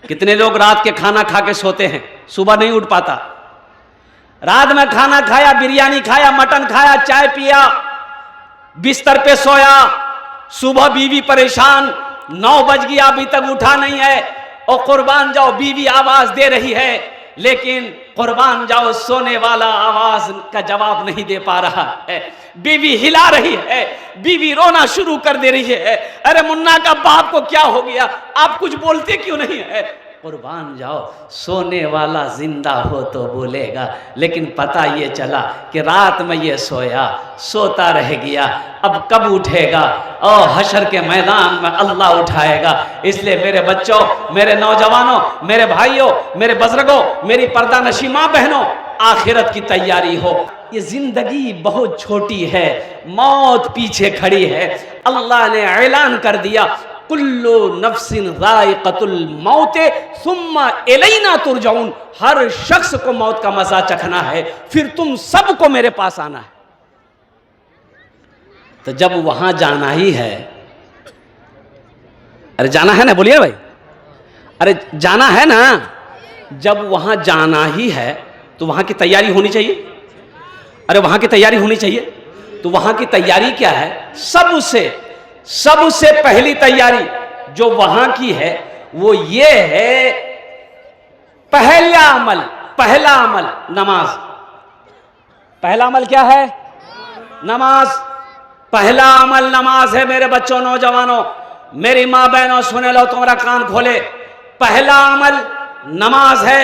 कितने लोग रात के खाना खा के सोते हैं, सुबह नहीं उठ पाता। रात में खाना खाया, बिरयानी खाया, मटन खाया, चाय पिया, बिस्तर पे सोया, सुबह बीवी परेशान, 9 बज गया अभी तक उठा नहीं है, और कुर्बान जाओ बीवी आवाज दे रही है, लेकिन कुर्बान जाओ सोने वाला आवाज का जवाब नहीं दे पा रहा है। बीवी हिला रही है, बीवी रोना शुरू कर दे रही है, अरे मुन्ना का बाप को क्या हो गया, आप कुछ बोलते क्यों नहीं है। कुर्बान जाओ सोने वाला जिंदा हो तो बोलेगा, लेकिन पता ये चला कि रात में ये सोया, सोता रह गया, अब कब उठेगा, और हशर के मैदान में अल्लाह उठाएगा। इसलिए मेरे बच्चों, मेरे नौजवानों, मेरे भाइयों, मेरे बुजुर्गों, मेरी पर्दा नशी माँ बहनों, आखिरत की तैयारी हो। ये जिंदगी बहुत छोटी है, मौत पीछे खड़ी है। अल्लाह ने ऐलान कर दिया, कुल्लु नफ्सिन ज़ाइक़तुल मौत सुम्मा इलैना तुरजाऊन। हर शख्स को मौत का मजा चखना है, फिर तुम सबको मेरे पास आना है। तो जब वहां जाना ही है, अरे जाना है ना, बोलिए भाई, अरे जाना है ना, जब वहां जाना ही है तो वहां की तैयारी होनी चाहिए। अरे वहां की तैयारी होनी चाहिए। तो वहां की तैयारी क्या है? सबसे पहली तैयारी जो वहां की है वो ये है, पहला अमल नमाज। पहला अमल क्या है? नमाज। पहला अमल नमाज है। मेरे बच्चों, नौजवानों, मेरी माँ बहनों, सुने लो, तुम्हारा कान खोले, पहला अमल नमाज है।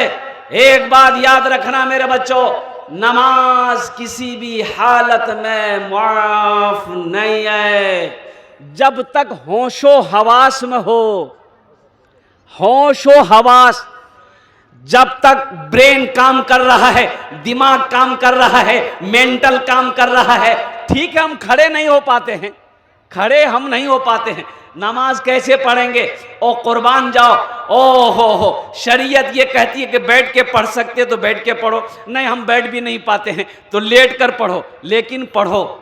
एक बात याद रखना मेरे बच्चों, नमाज किसी भी हालत में माफ नहीं है जब तक होशो हवास में हो। होशो हवास, जब तक ब्रेन काम कर रहा है, दिमाग काम कर रहा है, मेंटल काम कर रहा है। ठीक है, हम खड़े नहीं हो पाते हैं, खड़े हम नहीं हो पाते हैं, नमाज कैसे पढ़ेंगे? ओ कुर्बान जाओ, ओ हो, शरीयत ये कहती है कि बैठ के पढ़ सकते तो बैठ के पढ़ो। नहीं, हम बैठ भी नहीं पाते हैं तो लेट कर पढ़ो, लेकिन पढ़ो।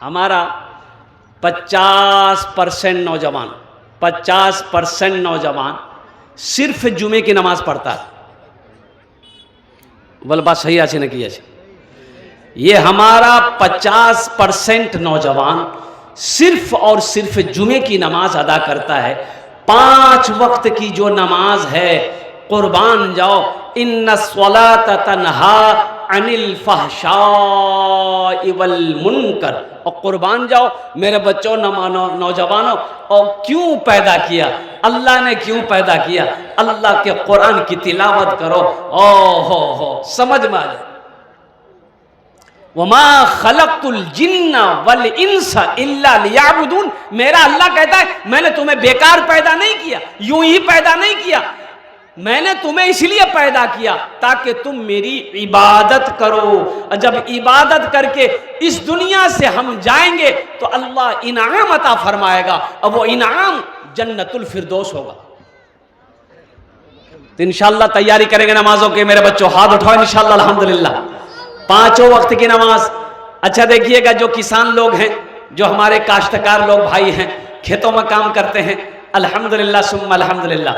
हमारा 50% नौजवान, 50% नौजवान सिर्फ जुमे की नमाज पढ़ता है। बोल बात सही আছে নাকি আছে? ये हमारा 50% नौजवान सिर्फ और सिर्फ जुमे की नमाज अदा करता है। 5 वक्त की जो नमाज है, कुर्बान जाओ, इन्ना स्वलात तन्हा अनिल फहशाइ वल मुनकर। और कुर्बान जाओ मेरे बच्चों, नौजवानों, और क्यों पैदा किया अल्लाह ने? क्यों पैदा किया? अल्लाह के कुरान की तिलावत करो। ओ हो समझ में आ जाए। वमा खलक़तुल जिन्ना वल इंसा इल्ला लियाबुदून। मेरा अल्लाह कहता है, मैंने तुम्हें बेकार पैदा नहीं किया, यूं ही पैदा नहीं किया, मैंने तुम्हें इसलिए पैदा किया ताकि तुम मेरी इबादत करो। और जब इबादत करके इस दुनिया से हम जाएंगे तो अल्लाह इनाम अता फरमाएगा, और वो इनाम जन्नतुल फिरदौस होगा। तो इंशाअल्लाह तैयारी करेंगे नमाजों के। मेरे बच्चों हाथ उठाओ इंशाअल्लाह। अल्हम्दुलिल्लाह 5 वक्त की नमाज। अच्छा देखिएगा, जो किसान लोग हैं, जो हमारे काश्तकार लोग भाई हैं, खेतों में काम करते हैं, अल्हम्दुलिल्लाह सुम्मा अल्हम्दुलिल्लाह।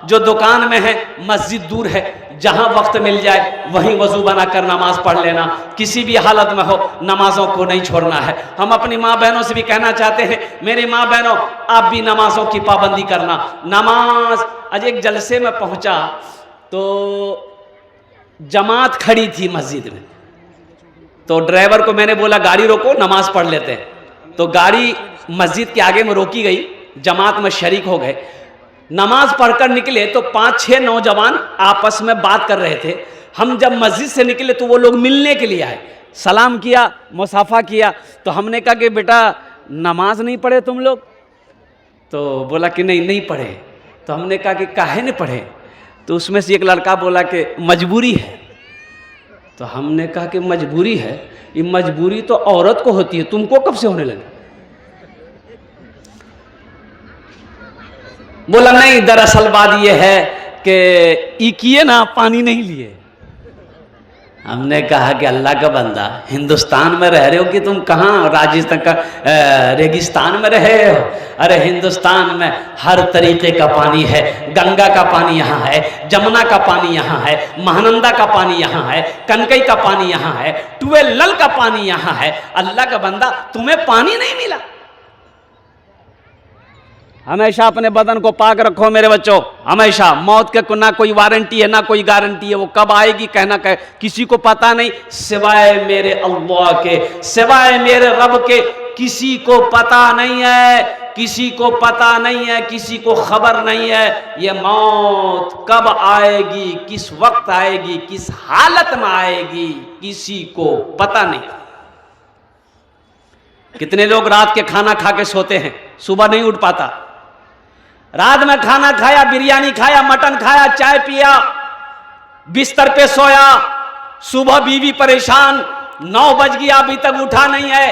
जो दुकान में है, मस्जिद दूर है, जहां वक्त मिल जाए वहीं वजू बनाकर नमाज पढ़ लेना। किसी भी हालत में हो, नमाजों को नहीं छोड़ना है। हम अपनी माँ बहनों से भी कहना चाहते हैं, मेरी माँ बहनों, आप भी नमाजों की पाबंदी करना। नमाज, आज एक जलसे में पहुंचा तो जमात खड़ी थी मस्जिद में, तो ड्राइवर को मैंने बोला गाड़ी रोको, नमाज पढ़ लेते हैं। तो गाड़ी मस्जिद के आगे में रोकी गई, जमात में शरीक हो गए, नमाज पढ़कर निकले तो 5-6 नौजवान आपस में बात कर रहे थे। हम जब मस्जिद से निकले तो वो लोग मिलने के लिए आए, सलाम किया, मुसाफा किया। तो हमने कहा कि बेटा नमाज नहीं पढ़े तुम लोग? तो बोला कि नहीं पढ़े। तो हमने कहा कि काहे नहीं पढ़े? तो उसमें से एक लड़का बोला कि मजबूरी है। तो हमने कहा कि मजबूरी है? ये मजबूरी तो औरत को होती है, तुमको कब से होने लगी? बोला नहीं, दरअसल बात यह है कि किए ना पानी नहीं लिए। हमने कहा कि अल्लाह का बंदा, हिंदुस्तान में रह रहे हो कि तुम कहाँ राजस्थान का रेगिस्तान में रहे हो? अरे हिंदुस्तान में हर तरीके का पानी है। गंगा का पानी यहाँ है, जमुना का पानी यहाँ है, महानंदा का पानी यहाँ है, कनकई का पानी यहाँ है, ट्यूबवेल नल का पानी यहाँ है। अल्लाह का बंदा, तुम्हें पानी नहीं मिला? हमेशा अपने बदन को पाक रखो मेरे बच्चों, हमेशा। मौत के ना कोई वारंटी है ना कोई गारंटी है, वो कब आएगी कहना किसी को पता नहीं, सिवाय मेरे अल्लाह के, सिवाय मेरे रब के किसी को पता नहीं है, किसी को पता नहीं है, किसी को खबर नहीं है ये मौत कब आएगी, किस वक्त आएगी, किस हालत में आएगी, किसी को पता नहीं। कितने लोग रात के खाना खा के सोते हैं, सुबह नहीं उठ पाता। रात में खाना खाया, बिरयानी खाया, मटन खाया, चाय पिया, बिस्तर पे सोया, सुबह बीवी परेशान, 9 बज गया अभी तक उठा नहीं है,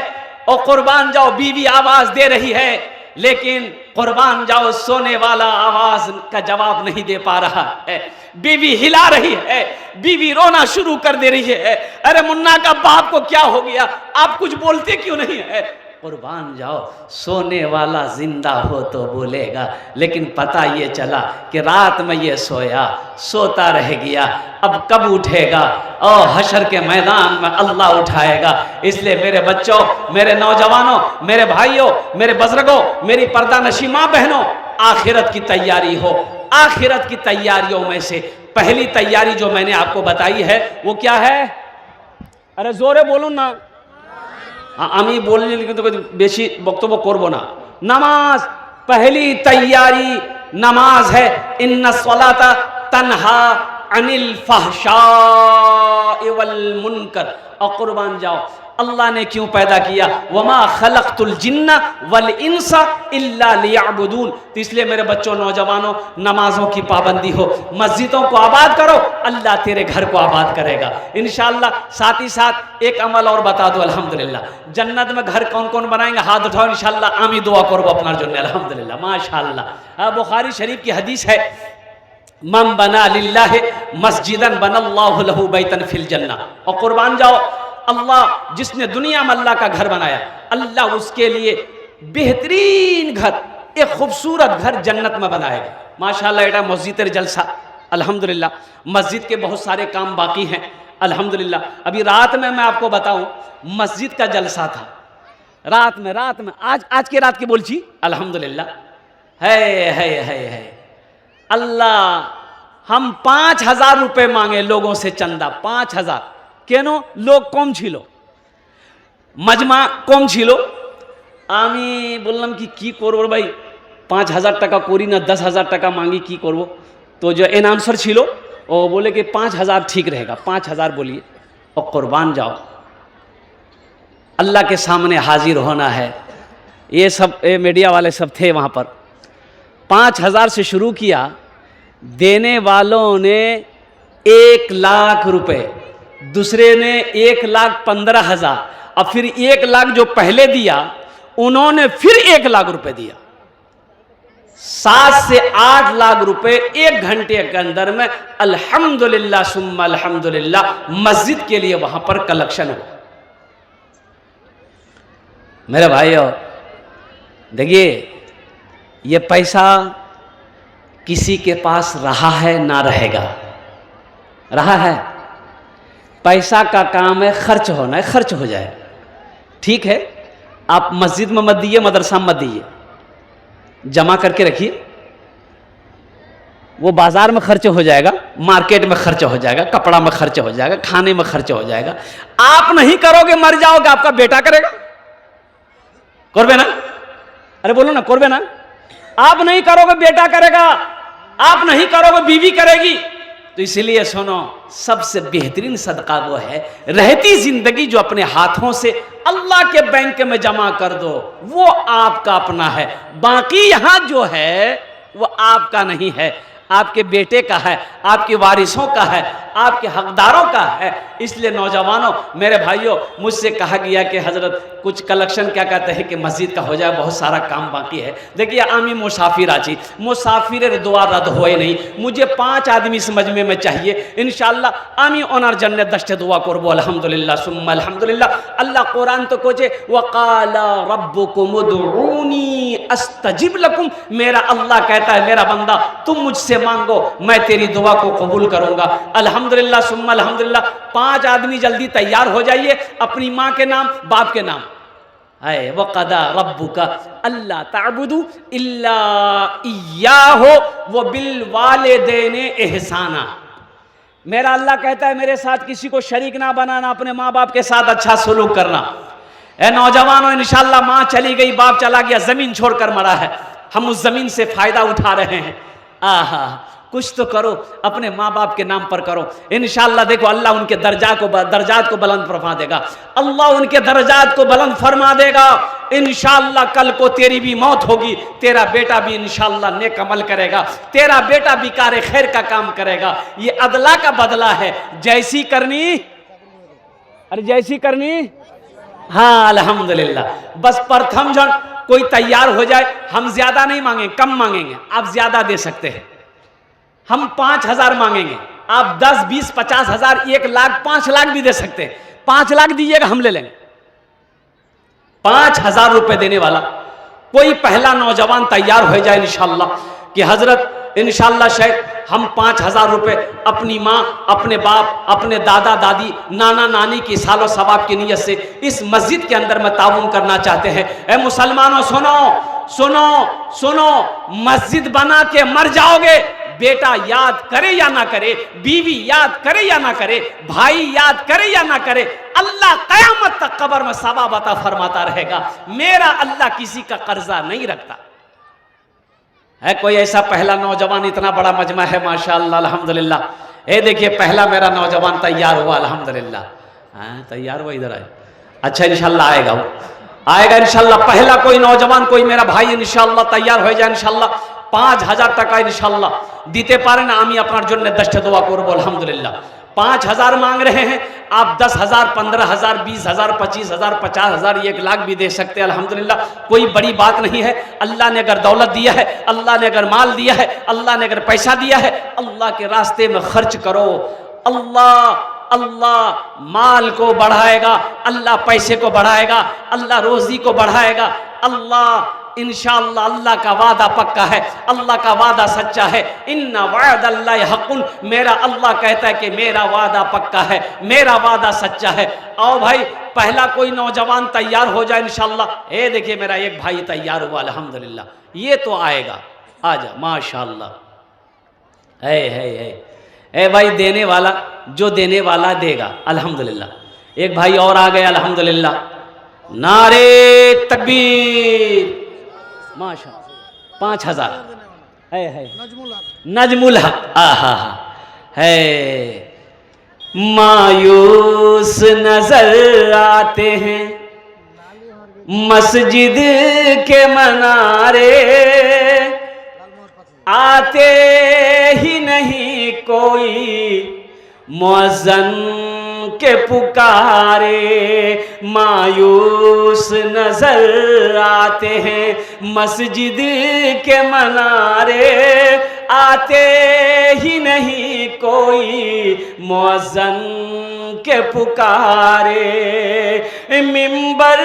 और कुर्बान जाओ बीवी आवाज दे रही है, लेकिन कुर्बान जाओ सोने वाला आवाज का जवाब नहीं दे पा रहा है। बीवी हिला रही है, बीवी रोना शुरू कर दे रही है, अरे मुन्ना का बाप को क्या हो गया, आप कुछ बोलते क्यों नहीं है? कुर्बान जाओ सोने वाला जिंदा हो तो बोलेगा, लेकिन पता ये चला कि रात में ये सोया, सोता रह गया, अब कब उठेगा? और हशर के मैदान में अल्लाह उठाएगा। इसलिए मेरे बच्चों, मेरे नौजवानों, मेरे भाइयों, मेरे बुजुर्गों, मेरी पर्दा नशी माँ बहनों, आखिरत की तैयारी हो। आखिरत की तैयारियों में से पहली तैयारी जो मैंने आपको बताई है वो क्या है? अरे जोरे बोलूं ना, আমি বললি কিন্তু বেশি বক্তব্য করব না। নামাজ, पहली तैयारी नमाज है। इन्ना सलाता तन्हा अनिल फहशाइ वल मुनकर। और कुर्बान जाओ, अल्लाह ने क्यों पैदा किया? वमा खलक़तुल जिन्ना वल इंसा इल्ला लियअबुदून। तो इसलिए मेरे बच्चों, नौजवानों, नमाजों की पाबंदी हो, मस्जिदों को आबाद करो, अल्लाह तेरे घर को आबाद करेगा इंशाअल्लाह। साथ ही साथ एक अमल और बता दो, अल्हम्दुलिल्लाह, जन्नत में घर कौन कौन बनाएंगे? हाथ उठाओ इंशाअल्लाह, आमी दुआ करबो अपनार जन्य, अल्हम्दुलिल्लाह, माशाअल्लाह। बुखारी शरीफ की हदीस है, मन बना लिल्लाहि मस्जिदन बनल्लाहु लहू बैतन फिल जन्ना। और कुर्बान जाओ, अल्लाह जिसने दुनिया में अल्लाह का घर बनाया, अल्लाह उसके लिए बेहतरीन घर, एक खूबसूरत घर जन्नत में बनाएगा माशाअल्लाह। एटा मस्जिद जलसा, अल्हम्दुलिल्लाह। मस्जिद के बहुत सारे काम बाकी हैं, अल्हम्दुलिल्लाह। अभी रात में मैं आपको बताऊं, मस्जिद का जलसा था रात में आज के रात की बोलची, अल्हम्दुलिल्लाह। है अल्लाह, हम 5000 रुपये मांगे लोगों से चंदा, 5000। কেন? লোক কম ছিল, মাজমা কম ছিল। আমি বললাম কি করবো ভাই, 5000 টাকা করি না 10,000 টাকা मांगी, কি করব? तो जो एनाउंसर ছিল वो बोले कि 5000 ठीक रहेगा, 5000 बोलिए। और कुर्बान जाओ, अल्लाह के सामने हाजिर होना है। ये सब मीडिया वाले सब थे वहाँ पर। 5000 से शुरू किया, देने वालों ने 1 लाख रुपए, दूसरे ने 1,15,000, और फिर 1 लाख जो पहले दिया उन्होंने फिर 1 लाख रुपए दिया। 7 से 8 लाख रुपए 1 घंटे के अंदर में अल्हम्दुलिल्लाह सुम्मा अल्हम्दुलिल्लाह मस्जिद के लिए वहां पर कलेक्शन हुआ। मेरे भाइयों देखिए, ये पैसा किसी के पास रहा है ना रहेगा, रहा है। पैसा का काम है खर्च होना है, खर्च हो जाए, ठीक है। आप मस्जिद में मत दीजिए, मदरसा में मत दीजिए, जमा करके रखिए। वो बाजार में खर्च हो जाएगा, मार्केट में खर्च हो जाएगा, कपड़ा में खर्च हो जाएगा, खाने में खर्च हो जाएगा। आप नहीं करोगे मर जाओगे, आपका बेटा करेगा, करबे ना? अरे बोलो ना, करबे ना? आप नहीं करोगे बेटा करेगा, आप नहीं करोगे बीवी करेगी। तो इसलिए सुनो, सबसे बेहतरीन सदका वो है रहती जिंदगी जो अपने हाथों से अल्लाह के बैंक में जमा कर दो, वो आपका अपना है। बाकी यहां जो है वो आपका नहीं है। आपके बेटे का है, आपके वारिसों का है, आपके हकदारों का है। इसलिए नौजवानों, मेरे भाइयों, मुझसे कहा गया कि हज़रत कुछ कलेक्शन क्या कहते हैं कि मस्जिद का हो जाए, बहुत सारा काम बाकी है। देखिए आमी मुसाफिर आची, मुसाफिर दुआ रद्द होए नहीं, मुझे 5 आदमी इस मजमे में चाहिए इंशाअल्लाह। आमी ओनार जन्नत दस्ते दुआ करबो अल्हम्दुलिल्लाह सुम्मा अल्हम्दुलिल्लाह। अल्लाह कुरान तो कोचे वक़ाला रब्बुकुम उदऊनी अस्तजिब लकुम, मेरा अल्लाह कहता है मेरा बंदा तुम मुझसे मांगो मैं तेरी दुआ को कबूल करूंगा। अल्हम्दुलिल्लाह सुम्मा अल्हम्दुलिल्लाह। 5 आदमी जल्दी तैयार हो जाइए, अपनी माँ के नाम, बाप के नाम। है वक़दा रब्बुका अल्ला ताबुदू इल्ला इय्याहु व बिल वालिदैनि इहसाना। मेरा अल्लाह कहता है मेरे साथ किसी को शरीक ना बनाना, अपने माँ बाप के साथ अच्छा सलूक करना। ए नौजवानों, इंशाअल्लाह माँ चली गई, बाप चला गया, जमीन छोड़कर मरा है, हम उस जमीन से फायदा उठा रहे हैं। आहा, कुछ तो करो, अपने माँ बाप के नाम पर करो। इंशाअल्लाह देखो अल्लाह उनके दर्जात को बुलंद फरमा देगा, अल्लाह उनके दर्जात को बुलंद फरमा देगा। इंशाअल्लाह कल को तेरी भी मौत होगी, तेरा बेटा भी इंशाअल्लाह नेक अमल करेगा, तेरा बेटा भी कार खैर का काम करेगा। ये अदला का बदला है, जैसी करनी, अरे जैसी करनी। हाँ अल्हम्दुलिल्लाह। बस प्रथम जन कोई तैयार हो जाए, हम ज्यादा नहीं मांगेंगे, कम मांगेंगे, आप ज्यादा दे सकते हैं। हम 5,000 मांगेंगे, आप 10, 20, 50,000, 1 लाख, 5 लाख भी दे सकते हैं। 5 लाख दीजिएगा, हम ले लेंगे। 5,000 रुपए देने वाला कोई पहला नौजवान तैयार हो जाए इंशाअल्लाह कि हजरत इंशाअल्लाह शायद हम 5,000 रुपए अपनी माँ, अपने बाप, अपने दादा दादी, नाना नानी की सालो सवाब की नीयत से इस मस्जिद के अंदर में ताउन करना चाहते हैं। ए मुसलमानों सुनो सुनो सुनो, मस्जिद बना के मर जाओगे, बेटा याद करे या ना करे, बीवी याद करे या ना करे, भाई याद करे या ना करे, अल्लाह कयामत तक कब्र में सवाब अता फरमाता रहेगा। मेरा अल्लाह किसी का कर्जा नहीं रखता है। कोई ऐसा पहला नौजवान, इतना बड़ा मजमा है माशाअल्लाह अल्हम्दुलिल्लाह। ये देखिए पहला मेरा नौजवान तैयार हुआ अल्हम्दुलिल्लाह। हाँ तैयार हुआ, इधर आए। अच्छा इंशाअल्लाह आएगा, वो आएगा इंशाअल्लाह। पहला कोई नौजवान, कोई मेरा भाई इंशाअल्लाह तैयार हो जाए इंशाअल्लाह। 5,000 টাকা इंशाअल्लाह दीते पारे ना, आमी अपना जन्नत दस्ते दुआ करबो अल्हम्दुलिल्लाह। 5,000 मांग रहे हैं आप, 10,000, 15,000, 20,000, 25,000, 50,000, 1 लाख भी दे सकते हैं अल्हम्दुलिल्लाह। कोई बड़ी बात नहीं है। अल्लाह ने अगर दौलत दिया है, अल्लाह ने अगर माल दिया है, अल्लाह ने अगर पैसा दिया है, अल्लाह के रास्ते में खर्च करो। अल्लाह माल को बढ़ाएगा, अल्लाह पैसे को बढ़ाएगा, अल्लाह रोजी को बढ़ाएगा। अल्लाह इंशाअल्लाह, अल्लाह का वादा पक्का है, अल्लाह का वादा सच्चा है। इन्ना वअदल्लाहि हक़्क़ुन, मेरा अल्लाह कहता है कि मेरा वादा पक्का है, मेरा वादा सच्चा है। आओ भाई, पहला कोई नौजवान तैयार हो जाए इंशाअल्लाह। ये देखिए मेरा एक भाई तैयार हुआ अल्हम्दुलिल्लाह, ये तो आएगा, आजा माशाअल्लाह। है ए भाई, देने वाला जो देने वाला देगा अल्हम्दुलिल्लाह। एक भाई और आ गए अल्हम्दुलिल्लाह। नारे तकबीर, माशाअल्लाह। 5,000 है नजमुल हक। आहा है, मायूस नजर आते हैं मस्जिद के मनारे, आते ही नहीं कोई मुअज्जन के पुकारे। मायूस नजर आते हैं मस्जिद के मनारे, आते ही नहीं कोई मुअज्जन के पुकारे। मिंबर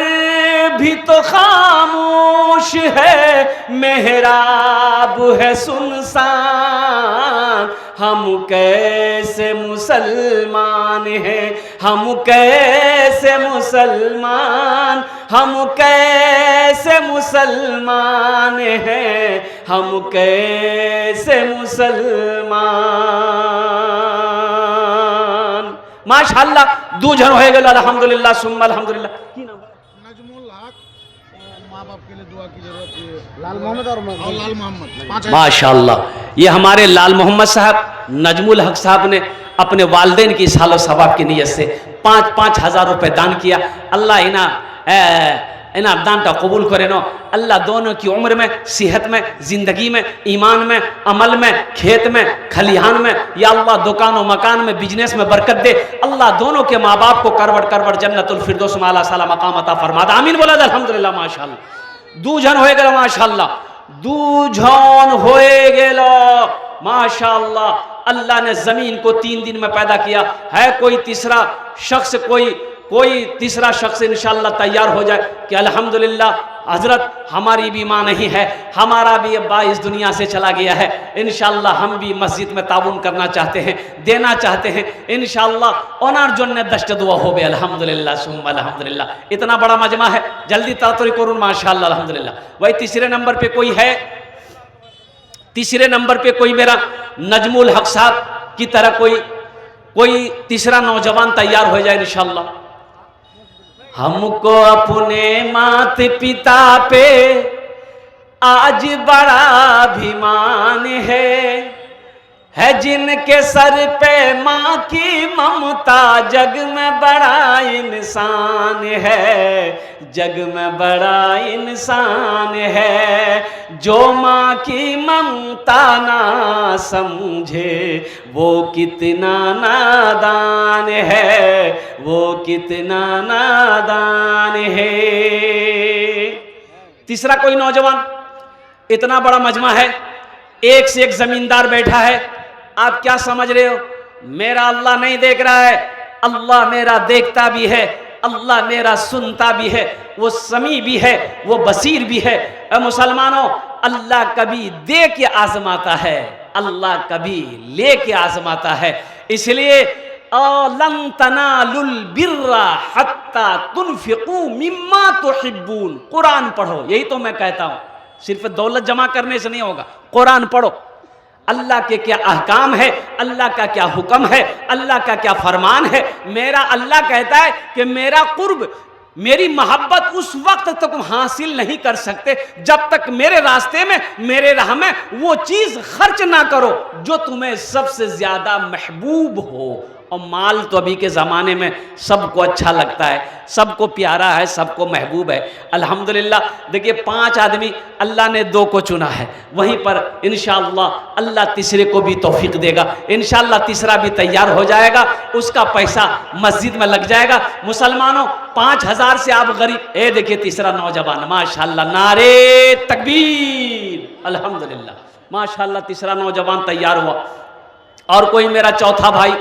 भी तो खामोश है, मेहराब है सुनसान, हम कैसे मुसलमान हैं, हम कैसे मुसलमान, हम कैसे मुसलमान हैं, हम कैसे मुसलमान। माशाअल्लाह दूजन हो गए अल्हम्दुलिल्लाह सुम्मा अल्हम्दुलिल्लाह। की नाम? नजमुल हक। माँ बाप के लिए दुआ की जरूरत है। लाल मोहम्मद और लाल मोहम्मद। माशाअल्लाह, ये हमारे लाल मोहम्मद साहब, नजमुल हक साहब ने अपने वालिदैन की सालो सवाब की नीयत से 5,000 रुपए दान किया। अल्लाह इना इन्हें दानटा कबूल करे नो अल्लाह दोनों की उम्र में, सेहत में, जिंदगी में, ईमान में, अमल में, खेत में, खलिहान में, या अल्लाह दुकान और मकान में, बिजनेस में बरकत दे। अल्लाह दोनों के माँ बाप को करवट करवट जन्नतुल फिरदौस में आला साला मकाम अता फरमा दे। आमीन बोला अल्हम्दुलिल्लाह माशाअल्लाह। दूजन होए गेलो माशाअल्लाह, दूजन होए गेलो माशाअल्लाह। अल्लाह ने जमीन को 3 दिन में पैदा किया है। कोई तीसरा शख्स कोई तीसरा शख्स इंशाअल्लाह तैयार हो जाए कि अल्हम्दुलिल्लाह हजरत हमारी भी माँ नहीं है, हमारा भी अब्बा इस दुनिया से चला गया है, इंशाअल्लाह हम भी मस्जिद में ताउन करना चाहते हैं, देना चाहते हैं इंशाअल्लाह। ओनार जन्ने दश्त दुआ हो बे अल्हम्दुलिल्लाह सुम्मा अल्हम्दुलिल्लाह। इतना बड़ा मजमा है, जल्दी तातरी करूँ माशाअल्लाह अल्हम्दुलिल्लाह। वही तीसरे नंबर पे कोई है, तीसरे नंबर पे कोई मेरा नजमुल हक साहब की तरह कोई तीसरा नौजवान तैयार हो जाए इंशाअल्लाह। हमको अपने माता पिता पे आज बड़ा अभिमान है जिनके सर पे माँ की ममता, जग में बड़ा इंसान है, जग में बड़ा इंसान है। जो माँ की ममता ना समझे वो कितना नादान है, वो कितना नादान है। तीसरा कोई नौजवान, इतना बड़ा मजमा है, एक से एक जमींदार बैठा है। आप क्या समझ रहे हो? मेरा अल्लाह नहीं देख रहा है, अल्लाह मेरा देखता भी है, अल्लाह मेरा सुनता भी है, वो समी भी है, वो बसीर भी है। मुसलमानों, अल्लाह कभी दे के आजमाता है, अल्लाह कभी ले के आजमाता है। इसलिए लन तनालुल बिर्रा हत्ता तुनफिकू मिम्मा तुहिब्बून। कुरान पढ़ो, यही तो मैं कहता हूं, सिर्फ दौलत जमा करने से नहीं होगा। कुरान पढ़ो, अल्लाह के क्या अहकाम है, अल्लाह का क्या हुक्म है, अल्लाह का क्या फरमान है। मेरा अल्लाह कहता है कि मेरा कुर्ब, मेरी मोहब्बत उस वक्त तक तुम हासिल नहीं कर सकते जब तक मेरे रास्ते में, मेरे राह में वो चीज खर्च ना करो जो तुम्हें सबसे ज्यादा महबूब हो। और माल तो अभी के ज़माने में सबको अच्छा लगता है, सबको प्यारा है, सबको महबूब है। अल्हम्दुलिल्लाह देखिए 5 आदमी अल्लाह ने 2 को चुना है, वहीं पर इंशाअल्लाह अल्लाह तीसरे को भी तौफीक देगा। इंशाअल्लाह तीसरा भी तैयार हो जाएगा, उसका पैसा मस्जिद में लग जाएगा। मुसलमानों 5000 से आप गरीब, ए देखिए तीसरा नौजवान माशाअल्लाह, नारे तकबीर अल्हम्दुलिल्लाह माशाअल्लाह, तीसरा नौजवान तैयार हुआ। और कोई मेरा चौथा भाई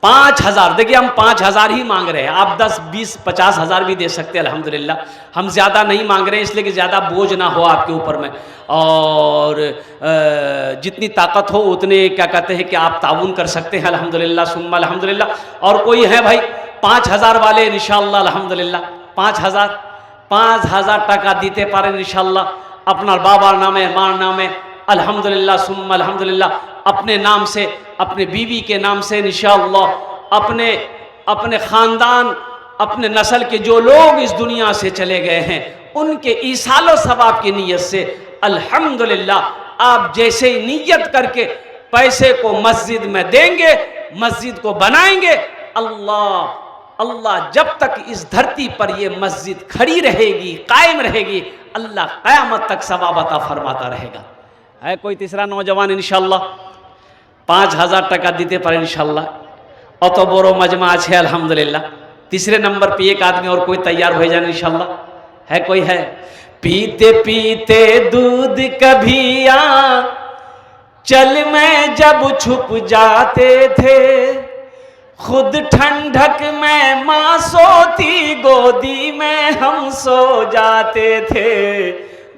5000, देखिए हम 5000 ही मांग रहे हैं, आप 10, 20, 50 हज़ार भी दे सकते हैं अल्हम्दुलिल्लाह। हम ज़्यादा नहीं मांग रहे हैं इसलिए कि ज़्यादा बोझ ना हो आपके ऊपर में, और जितनी ताकत हो उतने क्या कहते हैं कि आप ताउन कर सकते हैं अल्हम्दुलिल्लाह सुम्मा अल्हम्दुलिल्लाह। और कोई है भाई 5000 वाले इंशाअल्लाह अल्हम्दुलिल्लाह 5000 টাকা দিতে পারেন इंशाअल्लाह, अपना बाबार नामे मार नामे अल्हम्दुलिल्लाह सुम्मा अल्हम्दुलिल्लाह, अपने नाम से, अपने बीवी के नाम से इंशाअल्लाह, अपने ख़ानदान, अपने नस्ल के जो लोग इस दुनिया से चले गए हैं उनके ईसालो सवाब की नीयत से अल्हम्दुलिल्लाह आप जैसे ही नीयत करके पैसे को मस्जिद में देंगे, मस्जिद को बनाएंगे, अल्लाह जब तक इस धरती पर ये मस्जिद खड़ी रहेगी, कायम रहेगी, अल्लाह क़यामत तक सवाब अता फरमाता रहेगा। है कोई तीसरा नौजवान इंशाअल्लाह 5000 টাকা দিতে পারে इंशाअल्लाह, অত বড় মজমা আছে अल्हम्दुलिल्लाह। तीसरे नंबर पे एक आदमी और कोई तैयार हो जाए इंशाअल्लाह, है कोई है? पीते पीते दूध कभी चल में जब छुप जाते थे, खुद ठंडक में माँ सोती, गोदी में हम सो जाते थे,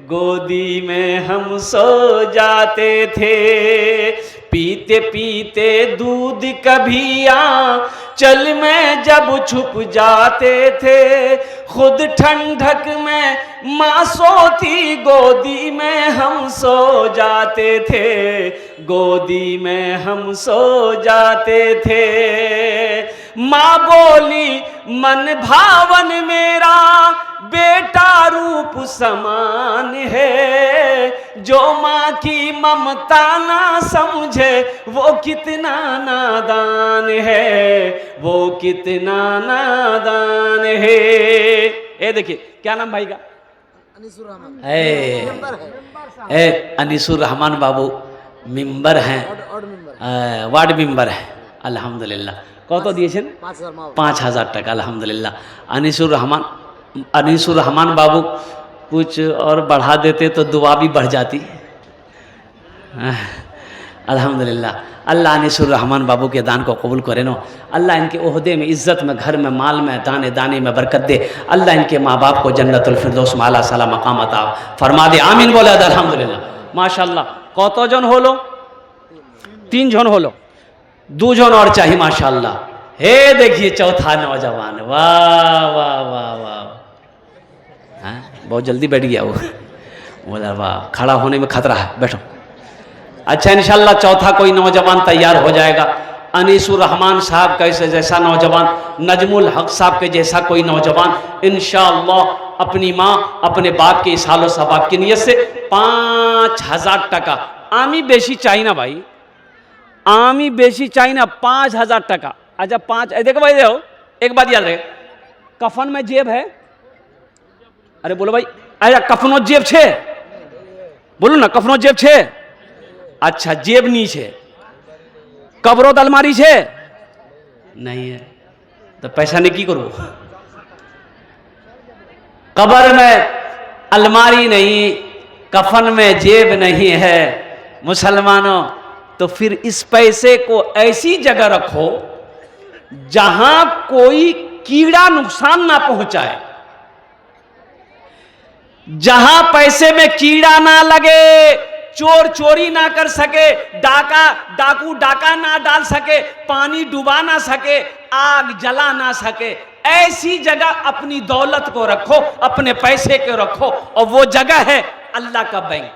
गोदी में हम सो जाते थे। पीते पीते दूध कभी चल में जब छुप जाते थे, खुद ठंडक में माँ सोती, गोदी में हम सो जाते थे, गोदी में हम सो जाते थे। माँ बोली मन भावन मेरा बेटा रूप समान है, जो माँ की ममता ना समझे वो कितना नादान है, वो कितना नादान है। ये देखिए क्या नाम भाई का? अनीसुर रहमान ए, मेंबर है, ए अनीसुर रहमान बाबू मेंबर हैं, ऑड मेंबर वार्ड मेंबर है। अल्हम्दुलिल्लाह कत दिएছেন? 5000 মা 5000 টাকা। अल्हम्दुलिल्लाह अनीसुर रहमान बाबू कुछ और बढ़ा देते तो दुआ भी बढ़ जाती। अल्हम्दुलिल्लाह अल्लाह अनीसुर रहमान बाबू के दान को कबूल करे नो। अल्लाह इनके ओहदे में, इज़्ज़त में, घर में, माल में, दाने दाने में बरकत दे। अल्लाह इनके माँ बाप को जन्नतुल फिरदौस में आला साला मकाम अता फरमा दे। आमीन बोले अल्हम्दुलिल्लाह। माशाल्लाह कतजन हलो? 3 जन हलो, 2 जन और चाहिए माशाल्लाह। हे देखिए चौथा नौजवान, वाह वाह वाह वाह, हाँ बहुत जल्दी बैठ गया वो, बोला वाह खड़ा होने में खतरा है, बैठो। अच्छा इंशाल्लाह चौथा कोई नौजवान तैयार हो जाएगा। अनीसुर रहमान साहब कैसे जैसा नौजवान, नजमुल हक साहब के जैसा कोई नौजवान इंशाल्लाह अपनी माँ अपने बाप के इसालो सबाब की नियत से 5000 টাকা। आमी बेशी चाहिए ना भाई, आमी बेशी चाहिए ना, 5000 টাকা। अच्छा 5, देखो भाई देखो एक बात याद रहे, कफन में जेब है? अरे बोलो भाई, अच्छा कफनो जेब छे? बोलो ना कफनो जेब छे? अच्छा जेब नहीं छे, कब्रोत अलमारी छे? नहीं है, तो पैसा नहीं की करो? कब्र में अलमारी नहीं, कफन में जेब नहीं है मुसलमानों, तो फिर इस पैसे को ऐसी जगह रखो जहां कोई कीड़ा नुकसान ना पहुंचाए, जहां पैसे में कीड़ा ना लगे, चोर चोरी ना कर सके, डाकू डाका ना डाल सके, पानी डुबा ना सके, आग जला ना सके, ऐसी जगह अपनी दौलत को रखो, अपने पैसे को रखो, और वो जगह है अल्लाह का बैंक।